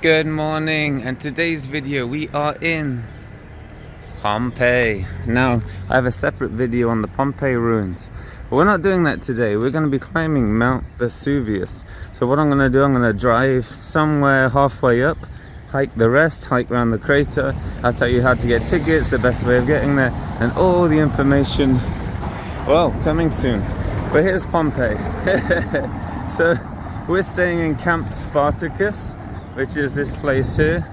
Good morning, and today's video we are in Pompeii. Now I have a separate video on the Pompeii ruins, but we're not doing that today. We're going to be climbing Mount Vesuvius. So what I'm going to do, I'm going to drive somewhere halfway up, hike the rest, hike around the crater. I'll tell you how to get tickets, the best way of getting there, and all the information, well, coming soon. But here's Pompeii. So we're staying in Camp Spartacus, which is this place here.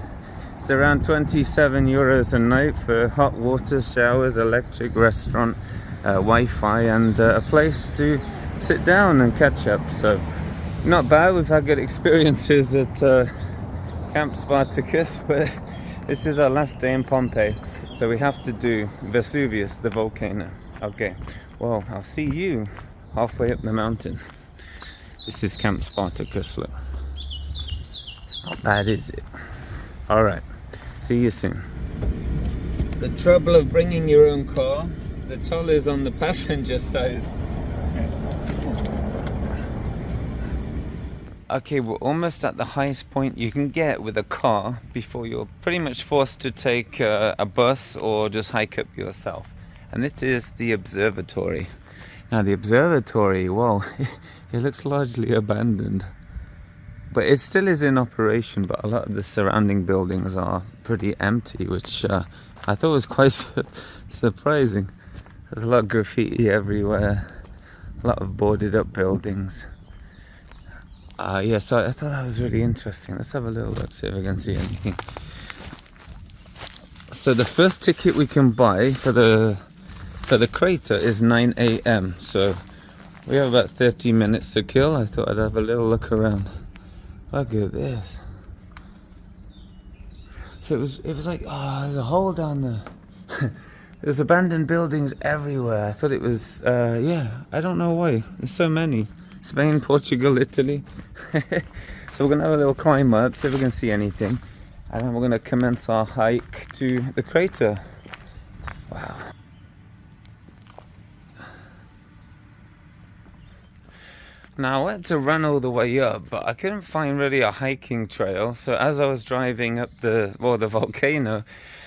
It's around 27 euros a night for hot water, showers, electric, restaurant, Wi-Fi, and a place to sit down and catch up. So not bad. We've had good experiences at Camp Spartacus, but this is our last day in Pompeii, so we have to do Vesuvius, the volcano. Okay, well, I'll see you halfway up the mountain. This is Camp Spartacus, look. Not bad, is it? Alright, see you soon. The trouble of bringing your own car, the toll is on the passenger side. Okay, we're almost at the highest point you can get with a car before you're pretty much forced to take a bus or just hike up yourself. And this is the observatory. Now the observatory, well, it looks largely abandoned. But it still is in operation, but a lot of the surrounding buildings are pretty empty, which I thought was quite surprising. There's a lot of graffiti everywhere, a lot of boarded up buildings. Yeah, so I thought that was really interesting. Let's have a little look, see if I can see anything. So the first ticket we can buy for the crater is 9 AM. So we have about 30 minutes to kill. I thought I'd have a little look around. Look at this. So it was like, oh, there's a hole down there. There's abandoned buildings everywhere. I thought it was, yeah, I don't know why. There's so many. Spain, Portugal, Italy. So we're going to have a little climb up, see if we can see anything. And then we're going to commence our hike to the crater. Wow. Now I had to run all the way up, but I couldn't find really a hiking trail. So as I was driving up the volcano,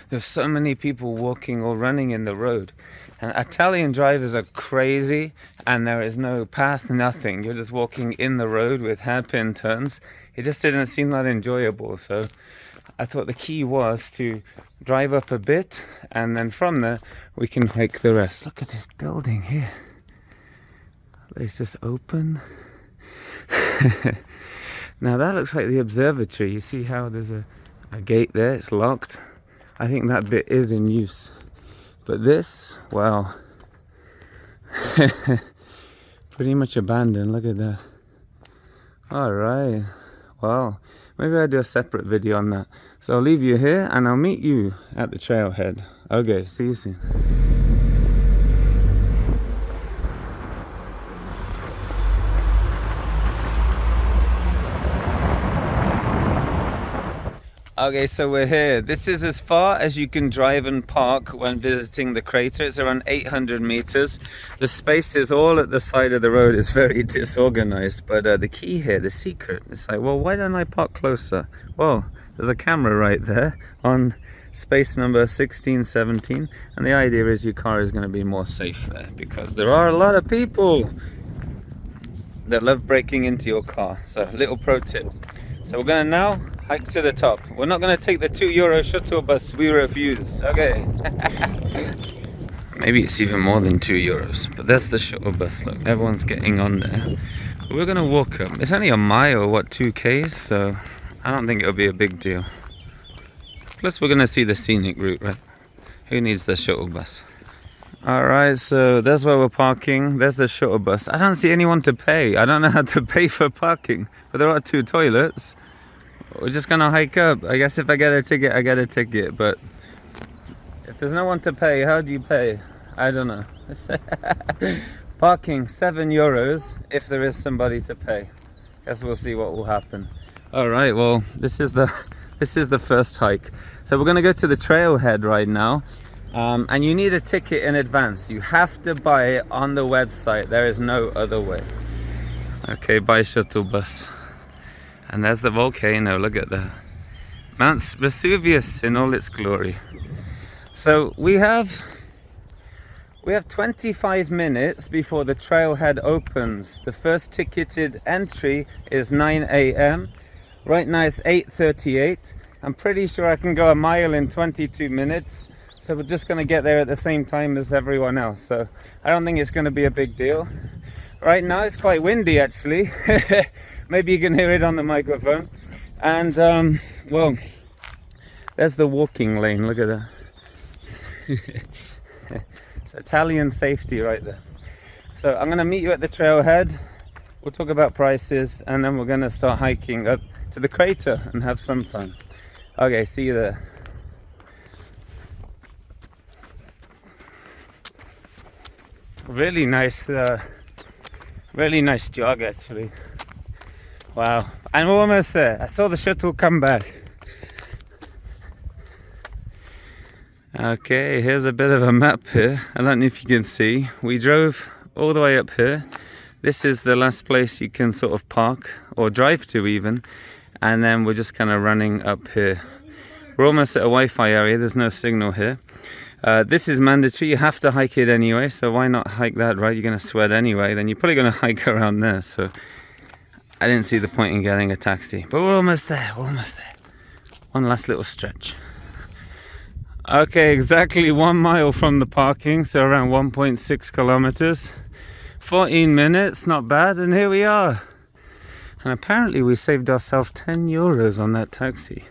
there's so many people walking or running in the road. And Italian drivers are crazy, and there is no path, nothing. You're just walking in the road with hairpin turns. It just didn't seem that enjoyable. So I thought the key was to drive up a bit, and then from there we can hike the rest. Look at this building here. It's just open. Now that looks like the observatory. You see how there's a gate there, it's locked. I think that bit is in use. But this, well, pretty much abandoned. Look at that. Alright, well, maybe I'll do a separate video on that. So I'll leave you here and I'll meet you at the trailhead. Okay, see you soon. Okay, so we're here. This is as far as you can drive and park when visiting the crater. It's around 800 meters. The spaces all at the side of the road is very disorganized, but the key here, the secret, it's like, well, why don't I park closer? Well, there's a camera right there on space number 1617, and the idea is your car is going to be more safe there because there are a lot of people that love breaking into your car. So, little pro tip. So we're going to now hike to the top. We're not going to take the €2 shuttle bus, we refuse. Okay. Maybe it's even more than €2, but that's the shuttle bus. Look, everyone's getting on there. We're going to walk up. It's only a mile, what, 2Ks, so I don't think it'll be a big deal. Plus we're going to see the scenic route, right? Who needs the shuttle bus? Alright, so that's where we're parking. There's the shuttle bus. I don't see anyone to pay. I don't know how to pay for parking, but there are 2 toilets. We're just gonna hike up. I guess if I get a ticket, I get a ticket, but if there's no one to pay, how do you pay? I don't know. Parking, €7 if there is somebody to pay. Guess we'll see what will happen. Alright, well, this is the first hike. So we're gonna go to the trailhead right now. And you need a ticket in advance. You have to buy it on the website. There is no other way. Okay, buy shuttle bus. And there's the volcano, look at that. Mount Vesuvius in all its glory. So we have 25 minutes before the trailhead opens. The first ticketed entry is 9 a.m. Right now it's 8:38. I'm pretty sure I can go a mile in 22 minutes. So we're just going to get there at the same time as everyone else. So I don't think it's going to be a big deal. Right now it's quite windy actually. Maybe you can hear it on the microphone. And well, there's the walking lane. Look at that. It's Italian safety right there. So I'm going to meet you at the trailhead. We'll talk about prices and then we're going to start hiking up to the crater and have some fun. Okay, see you there. Really nice jog actually. Wow, I'm almost there. I saw the shuttle come back. Okay, here's a bit of a map here. I don't know if you can see. We drove all the way up here. This is the last place you can sort of park or drive to even. And then we're just kind of running up here. We're almost at a Wi-Fi area. There's no signal here. This is mandatory. You have to hike it anyway. So why not hike that, right? You're going to sweat anyway. Then you're probably going to hike around there. So I didn't see the point in getting a taxi. But we're almost there. We're almost there. One last little stretch. Okay, exactly 1 mile from the parking, so around 1.6 kilometers. 14 minutes, not bad, and here we are. And apparently we saved ourselves 10 euros on that taxi.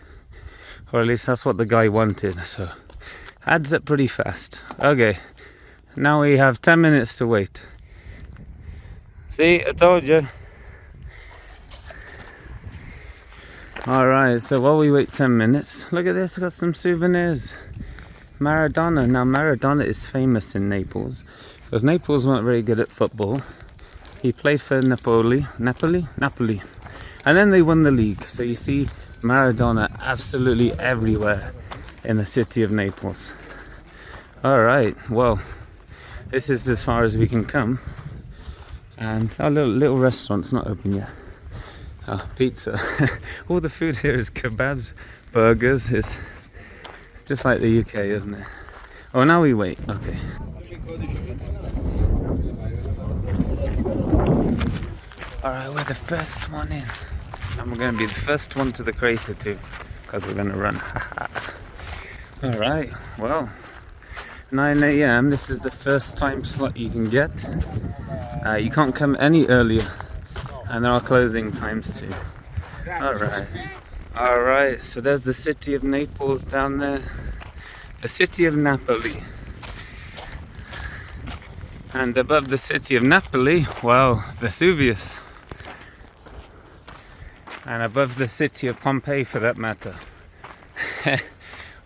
Or at least that's what the guy wanted, so adds up pretty fast. Okay, now we have 10 minutes to wait. See, I told you. Alright, so while we wait 10 minutes, look at this, got some souvenirs. Maradona. Now Maradona is famous in Naples because Naples weren't very good at football. He played for Napoli, and then they won the league. So you see Maradona absolutely everywhere in the city of Naples. Alright, well, this is as far as we can come. And our little restaurant's not open yet. Oh, pizza. All the food here is kebabs, burgers. It's just like the UK, isn't it? Oh, now we wait. Okay. Alright, we're the first one in. And we're going to be the first one to the crater too. Because we're going to run. Alright, well. 9 a.m. This is the first time slot you can get. You can't come any earlier. And there are closing times too. Alright, so there's the city of Naples down there. The city of Napoli. And above the city of Napoli, wow, Vesuvius. And above the city of Pompeii for that matter.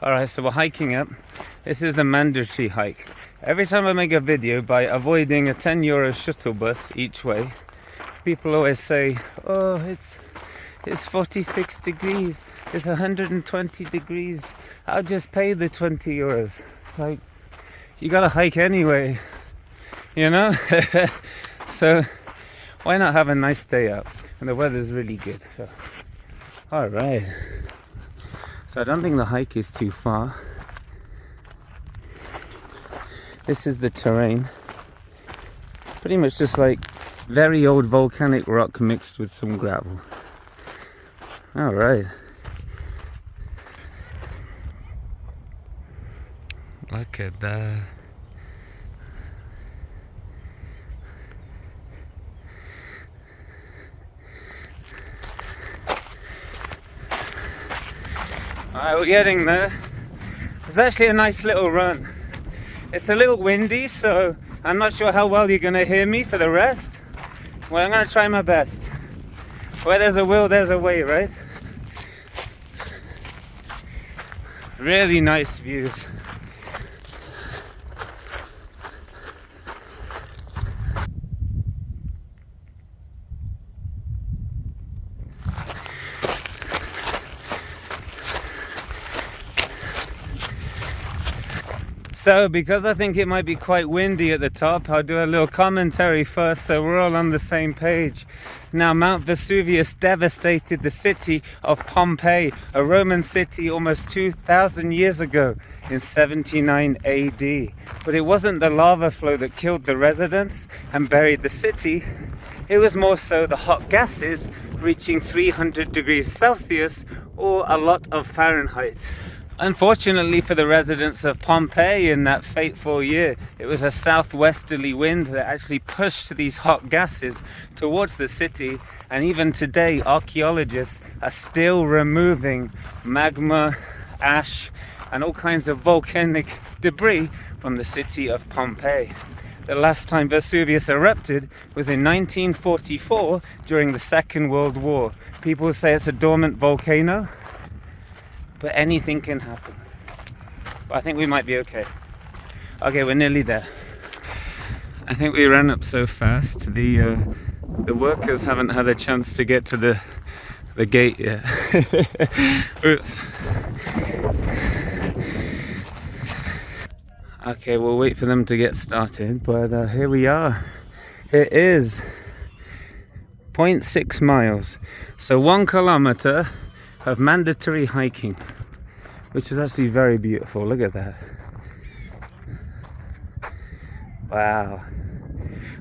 Alright, so we're hiking up. This is the mandatory hike. Every time I make a video, by avoiding a 10 euro shuttle bus each way, people always say, oh, it's 46 degrees, it's 120 degrees, I'll just pay the 20 euros. It's like, you gotta hike anyway, you know? So, why not have a nice day out? And the weather's really good, so. Alright. So I don't think the hike is too far. This is the terrain. Pretty much just like very old volcanic rock mixed with some gravel. Alright. Look at that. Alright, we're getting there. It's actually a nice little run. It's a little windy, so I'm not sure how well you're going to hear me for the rest. Well, I'm going to try my best. Where there's a will, there's a way, right? Really nice views. So, because I think it might be quite windy at the top, I'll do a little commentary first so we're all on the same page. Now, Mount Vesuvius devastated the city of Pompeii, a Roman city almost 2,000 years ago in 79 AD. But it wasn't the lava flow that killed the residents and buried the city. It was more so the hot gases reaching 300 degrees Celsius or a lot of Fahrenheit. Unfortunately for the residents of Pompeii in that fateful year, it was a southwesterly wind that actually pushed these hot gases towards the city, and even today archaeologists are still removing magma, ash and all kinds of volcanic debris from the city of Pompeii. The last time Vesuvius erupted was in 1944 during the Second World War. People say it's a dormant volcano, but anything can happen. But I think we might be okay. Okay, we're nearly there. I think we ran up so fast, the workers haven't had a chance to get to the gate yet. Oops. Okay, we'll wait for them to get started, but here we are. It is 0.6 miles, so 1 kilometer of mandatory hiking, which is actually very beautiful. Look at that. Wow.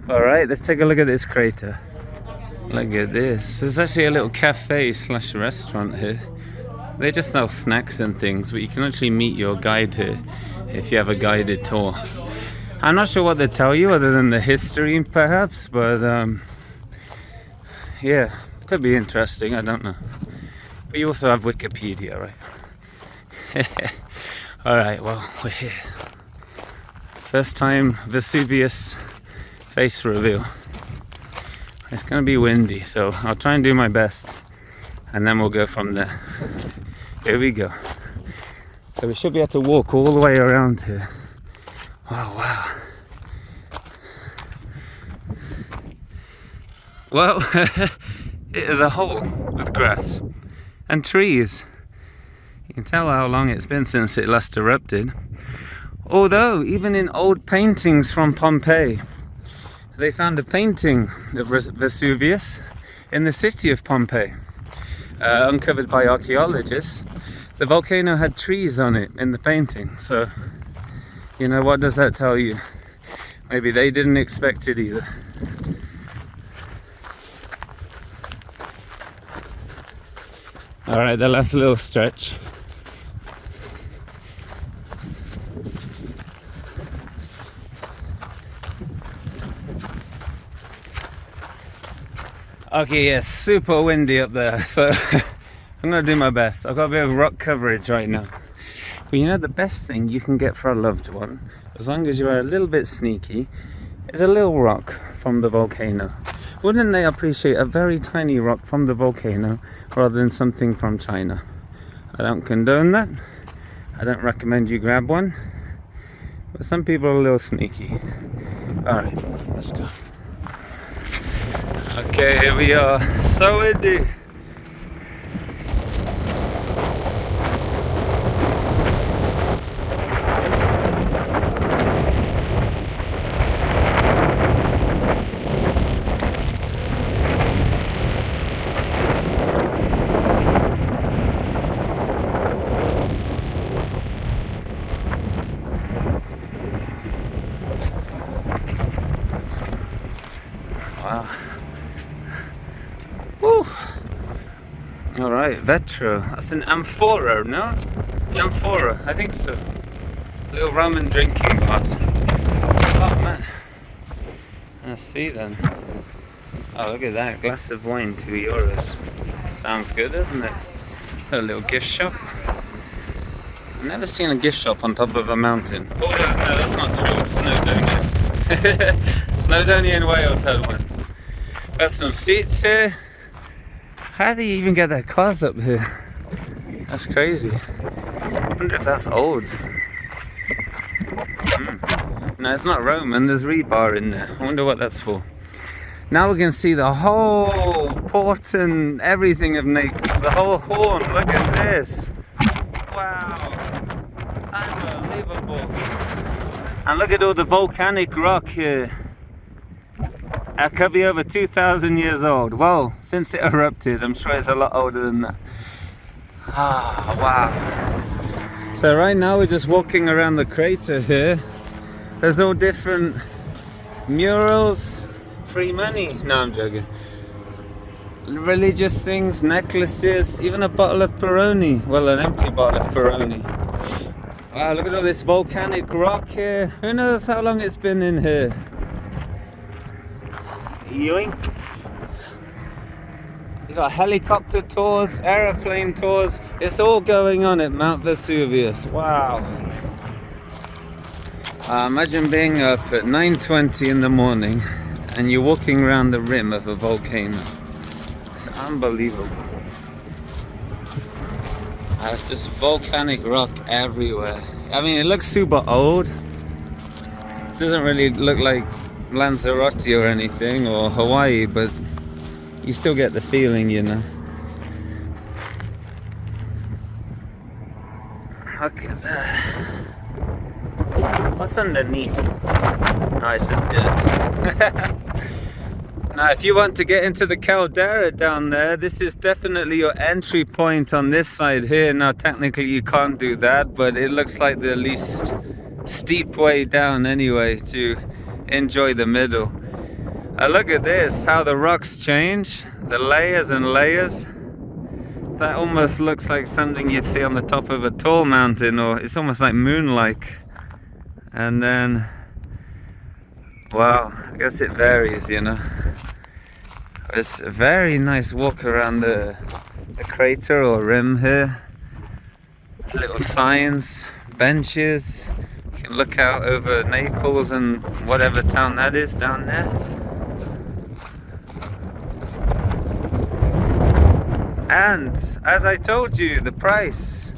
All right, let's take a look at this crater. Look at this. There's actually a little cafe / restaurant here. They just sell snacks and things, but you can actually meet your guide here if you have a guided tour. I'm not sure what they tell you other than the history perhaps, but yeah, could be interesting, I don't know. But you also have Wikipedia, right? Alright, well, we're here. First time Vesuvius face reveal. It's gonna be windy, so I'll try and do my best and then we'll go from there. Here we go. So we should be able to walk all the way around here. Oh, wow. Well, it is a hole with grass and trees. You can tell how long it's been since it last erupted. Although, even in old paintings from Pompeii, they found a painting of Vesuvius in the city of Pompeii, uncovered by archaeologists. The volcano had trees on it in the painting, so, you know, what does that tell you? Maybe they didn't expect it either. Alright, the last little stretch. Okay, yeah, super windy up there, so I'm gonna do my best. I've got a bit of rock coverage right now. But you know, the best thing you can get for a loved one, as long as you are a little bit sneaky, is a little rock from the volcano. Wouldn't they appreciate a very tiny rock from the volcano rather than something from China? I don't condone that. I don't recommend you grab one. But some people are a little sneaky. Alright, let's go. Okay, here we are. So windy. Wow. Woo. All right, Vetro. That's an amphora, no? Amphora, I think so. Little Roman drinking glass. Oh man. Let's see then. Oh, look at that. Glass of wine, €2. Sounds good, doesn't it? A little gift shop. I've never seen a gift shop on top of a mountain. Oh, no, that's not true. Snowdonia. Snowdonia in Wales had one. Got some seats here. How do you even get their cars up here? That's crazy. I wonder if that's old. No, it's not Roman. There's rebar in there. I wonder what that's for. Now we can see the whole port and everything of Naples. The whole horn. Look at this. Wow. Unbelievable. And look at all the volcanic rock here. It could be over 2,000 years old. Well, since it erupted, I'm sure it's a lot older than that. Ah, wow. So right now we're just walking around the crater here. There's all different murals, free money. No, I'm joking. Religious things, necklaces, even a bottle of Peroni. Well, an empty bottle of Peroni. Wow, look at all this volcanic rock here. Who knows how long it's been in here? Yoink. You got helicopter tours, aeroplane tours. It's all going on at Mount Vesuvius. Wow. Imagine being up at 9:20 in the morning and you're walking around the rim of a volcano. It's unbelievable. It's just volcanic rock everywhere. I mean, it looks super old. It doesn't really look like Lanzarote or anything, or Hawaii, but you still get the feeling, you know. Look at that. What's underneath? Oh, it's just dirt. Now, if you want to get into the caldera down there, this is definitely your entry point on this side here. Now, technically you can't do that, but it looks like the least steep way down anyway to enjoy the middle. Look at this, how the rocks change, the layers and layers. That almost looks like something you'd see on the top of a tall mountain, or it's almost like moon-like. And then, wow, I guess it varies, you know. It's a very nice walk around the crater or rim here. Little signs, benches. You can look out over Naples and whatever town that is down there. And as I told you, the price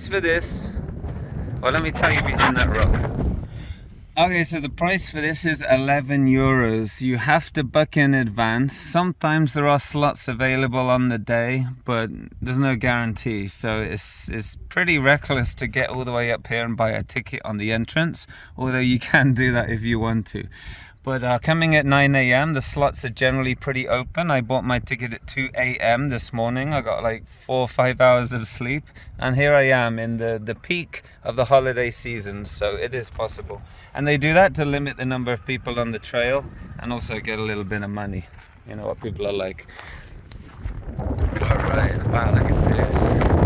for this, well, let me tell you behind that rock. Okay, so the price for this is 11 euros. You have to book in advance. Sometimes there are slots available on the day, but there's no guarantee. So it's pretty reckless to get all the way up here and buy a ticket on the entrance, although you can do that if you want to. But coming at 9 a.m, the slots are generally pretty open. I bought my ticket at 2 a.m. this morning. I got like 4 or 5 hours of sleep. And here I am in the peak of the holiday season. So it is possible. And they do that to limit the number of people on the trail and also get a little bit of money. You know what people are like. Alright, wow, look at this.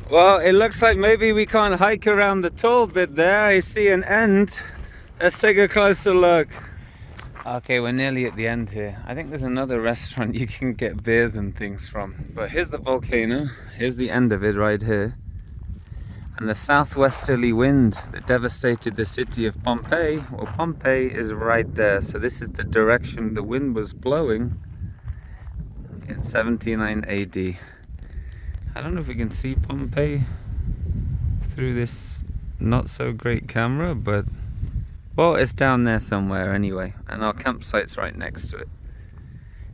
Well, it looks like maybe we can't hike around the tall bit there. I see an end. Let's take a closer look. Okay, we're nearly at the end here. I think there's another restaurant you can get beers and things from. But here's the volcano. Here's the end of it right here. And the southwesterly wind that devastated the city of Pompeii, well, Pompeii is right there. So this is the direction the wind was blowing in 79 AD. I don't know if we can see Pompeii through this not so great camera, but well, it's down there somewhere anyway, and our campsite's right next to it.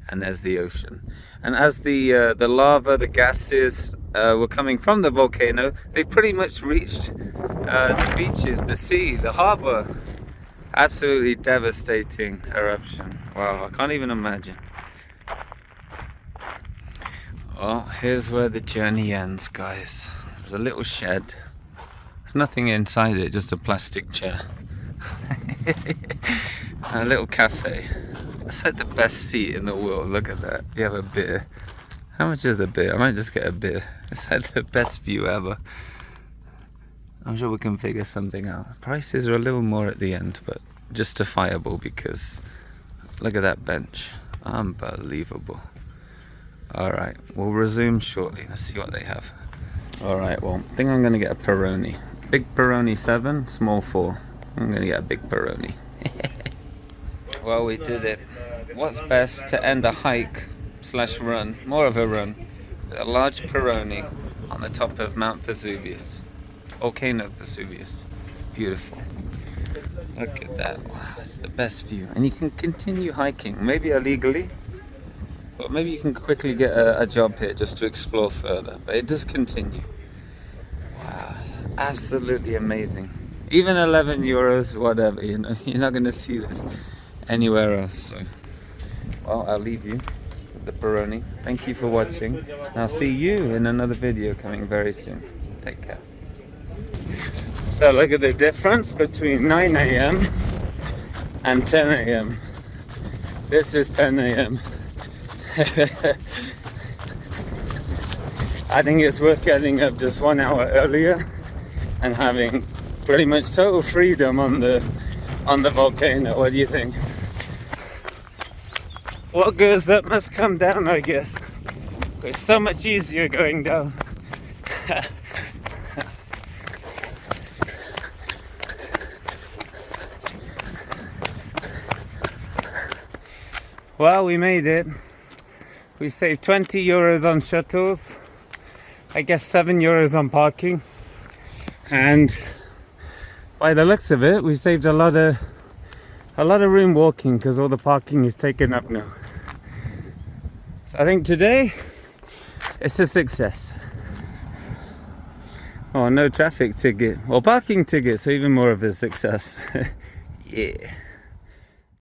And there's the ocean. And as the lava, the gases were coming from the volcano, they pretty much reached the beaches, the sea, the harbor. Absolutely devastating eruption. Wow, I can't even imagine. Well, here's where the journey ends, guys. There's a little shed. There's nothing inside it, just a plastic chair. A little cafe. That's like the best seat in the world. Look at that. You have a beer. How much is a beer? I might just get a beer. It's like the best view ever. I'm sure we can figure something out. Prices are a little more at the end, but justifiable because look at that bench. Unbelievable. Alright, we'll resume shortly. Let's see what they have. Alright, well, I think I'm going to get a Peroni. Big Peroni 7, small 4. I'm going to get a big Peroni. Well, we did it. what's best to end a hike slash run, more of a run, with a large Peroni on the top of Mount Vesuvius, Volcano Vesuvius. Beautiful. Look at that. Wow, it's the best view. And you can continue hiking, maybe illegally, but maybe you can quickly get a job here just to explore further. But it does continue. Wow, absolutely amazing. Even 11 euros, whatever, you know, you're not going to see this anywhere else. So, well, I'll leave you with the Peroni. Thank you for watching. And I'll see you in another video coming very soon. Take care. So look at the difference between 9 a.m. and 10 a.m. This is 10 a.m. I think it's worth getting up just 1 hour earlier and having pretty much total freedom on the volcano. What do you think? What goes up must come down, I guess. It's so much easier going down. Well, we made it. We saved 20 euros on shuttles. I guess 7 euros on parking. And by the looks of it, we saved a lot of room walking because all the parking is taken up now. So I think today it's a success. Oh, no traffic ticket. Well, parking ticket, so even more of a success. Yeah.